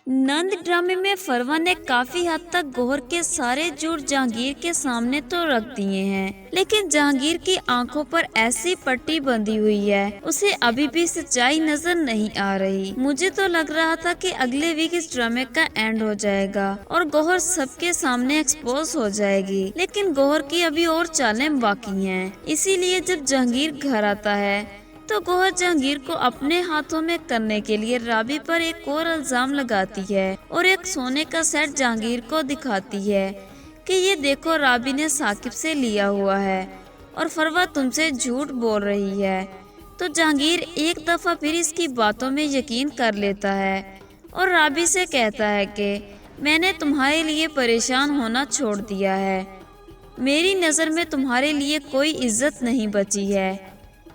नंद ड्रामे में फरवा ने काफी हद तक गौहर के सारे झूठ जहांगीर के सामने तो रख दिए हैं, लेकिन जहांगीर की आंखों पर ऐसी पट्टी बंधी हुई है, उसे अभी भी सच्चाई नजर नहीं आ रही। मुझे तो लग रहा था कि अगले वीक इस ड्रामे का एंड हो जाएगा और गौहर सबके सामने एक्सपोज हो जाएगी, लेकिन गौहर की अभी और चालें बाकी हैं। इसीलिए जब जहांगीर घर आता है तो गौहर जहांगीर को अपने हाथों में करने के लिए राबी पर एक और इल्जाम लगाती है और एक सोने का सेट जहांगीर को दिखाती है कि ये देखो राबी ने साकिब से लिया हुआ है और फरवा तुमसे झूठ बोल रही है। तो जहांगीर एक दफा फिर इसकी बातों में यकीन कर लेता है और राबी से कहता है कि मैंने तुम्हारे लिए परेशान होना छोड़ दिया है, मेरी नज़र में तुम्हारे लिए कोई इज्जत नहीं बची है।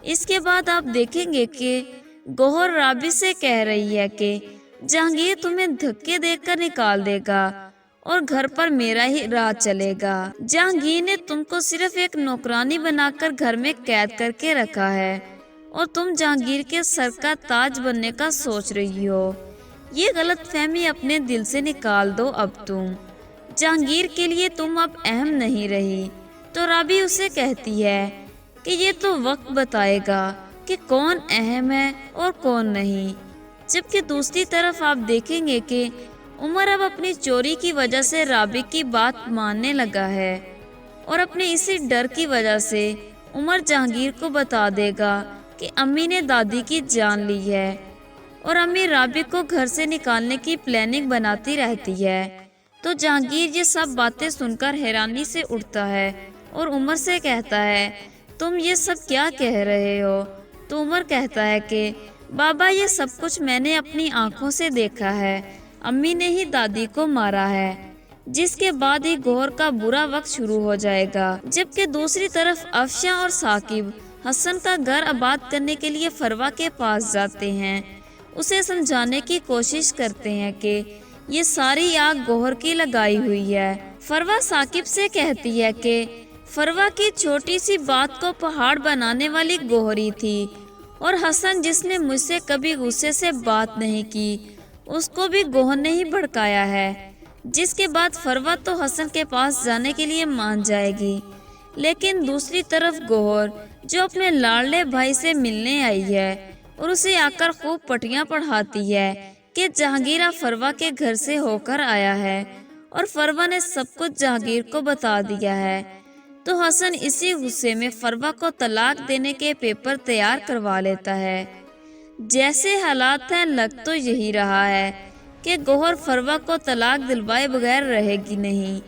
इसके बाद आप देखेंगे कि गौहर राबी से कह रही है कि जहांगीर तुम्हें धक्के देकर निकाल देगा और घर पर मेरा ही राज चलेगा। जहांगीर ने तुमको सिर्फ एक नौकरानी बनाकर घर में कैद करके रखा है और तुम जहांगीर के सर का ताज बनने का सोच रही हो। ये गलतफहमी अपने दिल से निकाल दो। अब तुम जहांगीर के लिए तुम अब अहम नहीं रही। तो राबी उसे कहती है कि ये तो वक्त बताएगा कि कौन अहम है और कौन नहीं। जबकि दूसरी तरफ आप देखेंगे कि उमर अब अपनी चोरी की वजह से राबी की बात मानने लगा है और अपने इसी डर की वजह से उमर जहांगीर को बता देगा कि अम्मी ने दादी की जान ली है और अम्मी राबी को घर से निकालने की प्लानिंग बनाती रहती है। तो जहांगीर ये सब बातें सुनकर हैरानी से उठता है और उमर से कहता है तुम ये सब क्या कह रहे हो। तो उमर कहता है कि बाबा ये सब कुछ मैंने अपनी आंखों से देखा है, अम्मी ने ही दादी को मारा है, जिसके बाद ही गौहर का बुरा वक्त शुरू हो जाएगा। जबकि दूसरी तरफ अफशा और साकिब हसन का घर आबाद करने के लिए फरवा के पास जाते हैं, उसे समझाने की कोशिश करते हैं कि ये सारी आग गौहर की लगाई हुई है। फरवा साकिब से कहती है कि फरवा की छोटी सी बात को पहाड़ बनाने वाली गौहरी थी और हसन जिसने मुझसे कभी गुस्से से बात नहीं की, उसको भी गौहर ने ही भड़काया है। जिसके बाद फरवा तो हसन के पास जाने के लिए मान जाएगी, लेकिन दूसरी तरफ गौहर जो अपने लाडले भाई से मिलने आई है और उसे आकर खूब पटियां पढ़ाती है कि जहांगीर फरवा के घर से होकर आया है और फरवा ने सब कुछ जहांगीर को बता दिया है। तो हसन इसी गुस्से में फरवा को तलाक देने के पेपर तैयार करवा लेता है। जैसे हालात हैं लग तो यही रहा है कि गौहर फरवा को तलाक दिलवाए बगैर रहेगी नहीं,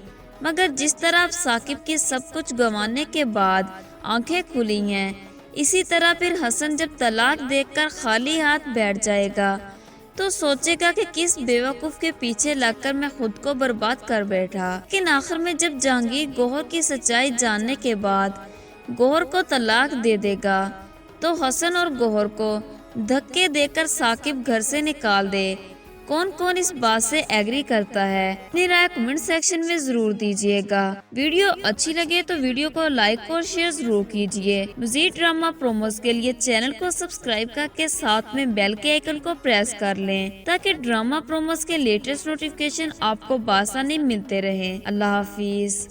मगर जिस तरह साकिब की सब कुछ गंवाने के बाद आंखें खुली हैं, इसी तरह फिर हसन जब तलाक देखकर खाली हाथ बैठ जाएगा तो सोचेगा कि किस बेवकूफ के पीछे लगकर मैं खुद को बर्बाद कर बैठा। लेकिन आखिर में जब जहांगीर गौहर की सच्चाई जानने के बाद गौहर को तलाक दे देगा तो हसन और गौहर को धक्के देकर साकिब घर से निकाल दे। कौन कौन इस बात से एग्री करता है, अपनी राय कमेंट सेक्शन में जरूर दीजिएगा। वीडियो अच्छी लगे तो वीडियो को लाइक और शेयर जरूर कीजिए। मज़ीद ड्रामा प्रोमोस के लिए चैनल को सब्सक्राइब करके साथ में बेल के आइकन को प्रेस कर लें ताकि ड्रामा प्रोमोस के लेटेस्ट नोटिफिकेशन आपको बआसानी मिलते रहे। अल्लाह हाफिज।